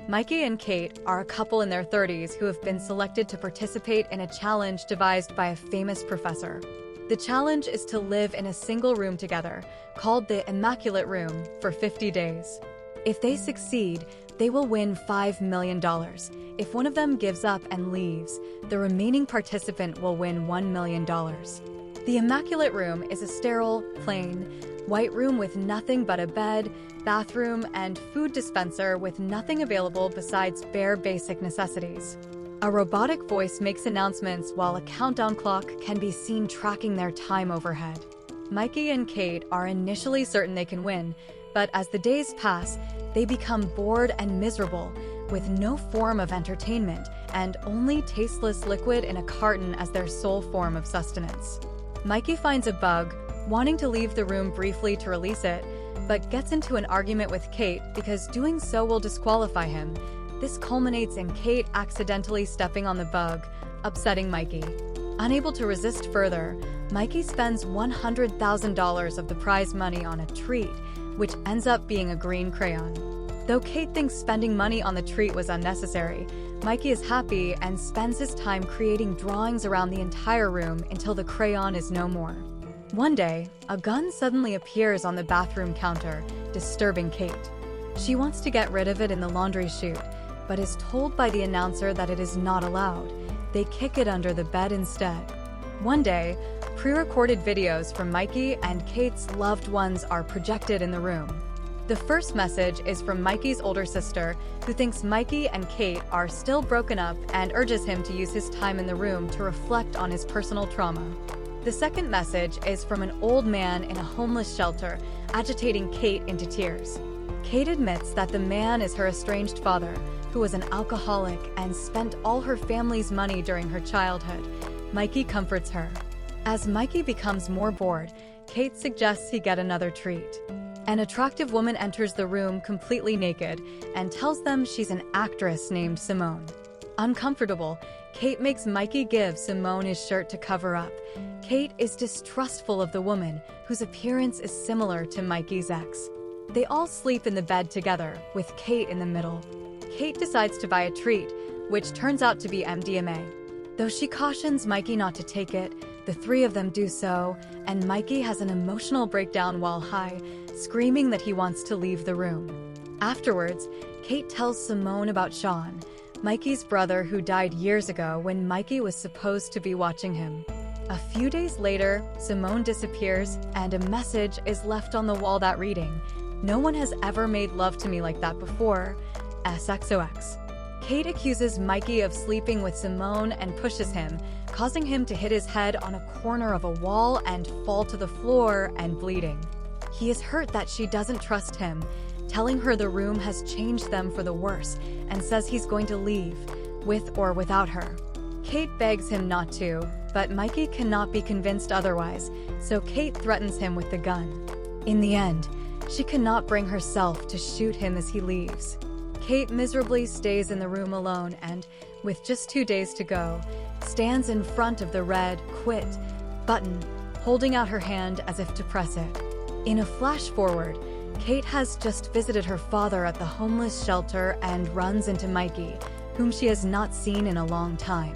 Mikey and Kate are a couple in their 30s who have been selected to participate in a challenge devised by a famous professor. The challenge is to live in a single room together, called the Immaculate Room, for 50 days. If they succeed, they will win $5 million. If one of them gives up and leaves, the remaining participant will win $1 million. The Immaculate Room is a sterile, plain, white room with nothing but a bed, bathroom, and food dispenser with nothing available besides bare basic necessities. A robotic voice makes announcements while a countdown clock can be seen tracking their time overhead. Mikey and Kate are initially certain they can win, but as the days pass, they become bored and miserable, with no form of entertainment and only tasteless liquid in a carton as their sole form of sustenance. Mikey finds a bug, wanting to leave the room briefly to release it, but gets into an argument with Kate because doing so will disqualify him. This culminates in Kate accidentally stepping on the bug, upsetting Mikey. Unable to resist further, Mikey spends $100,000 of the prize money on a treat, which ends up being a green crayon. Though Kate thinks spending money on the treat was unnecessary, Mikey is happy and spends his time creating drawings around the entire room until the crayon is no more. One day, a gun suddenly appears on the bathroom counter, disturbing Kate. She wants to get rid of it in the laundry chute, but is told by the announcer that it is not allowed. They kick it under the bed instead. One day, pre-recorded videos from Mikey and Kate's loved ones are projected in the room. The first message is from Mikey's older sister, who thinks Mikey and Kate are still broken up and urges him to use his time in the room to reflect on his personal trauma. The second message is from an old man in a homeless shelter, agitating Kate into tears. Kate admits that the man is her estranged father, who was an alcoholic and spent all her family's money during her childhood. Mikey comforts her. As Mikey becomes more bored, Kate suggests he get another treat. An attractive woman enters the room completely naked and tells them she's an actress named Simone. Uncomfortable, Kate makes Mikey give Simone his shirt to cover up. Kate is distrustful of the woman, whose appearance is similar to Mikey's ex. They all sleep in the bed together, with Kate in the middle. Kate decides to buy a treat, which turns out to be MDMA. Though she cautions Mikey not to take it, the three of them do so, and Mikey has an emotional breakdown while high, screaming that he wants to leave the room. Afterwards, Kate tells Simone about Sean, Mikey's brother who died years ago when Mikey was supposed to be watching him. A few days later, Simone disappears, and a message is left on the wall that reading, "No one has ever made love to me like that before, SXOX." Kate accuses Mikey of sleeping with Simone and pushes him, causing him to hit his head on a corner of a wall and fall to the floor and bleeding. He is hurt that she doesn't trust him, telling her the room has changed them for the worse and says he's going to leave, with or without her. Kate begs him not to, but Mikey cannot be convinced otherwise, so Kate threatens him with the gun. In the end, she cannot bring herself to shoot him as he leaves. Kate miserably stays in the room alone and, with just 2 days to go, stands in front of the red "Quit" button, holding out her hand as if to press it. In a flash forward, Kate has just visited her father at the homeless shelter and runs into Mikey, whom she has not seen in a long time.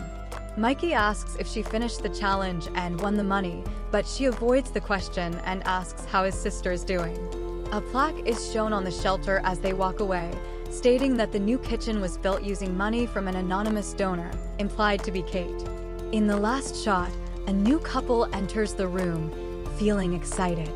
Mikey asks if she finished the challenge and won the money, but she avoids the question and asks how his sister is doing. A plaque is shown on the shelter as they walk away, stating that the new kitchen was built using money from an anonymous donor, implied to be Kate. In the last shot, a new couple enters the room, feeling excited.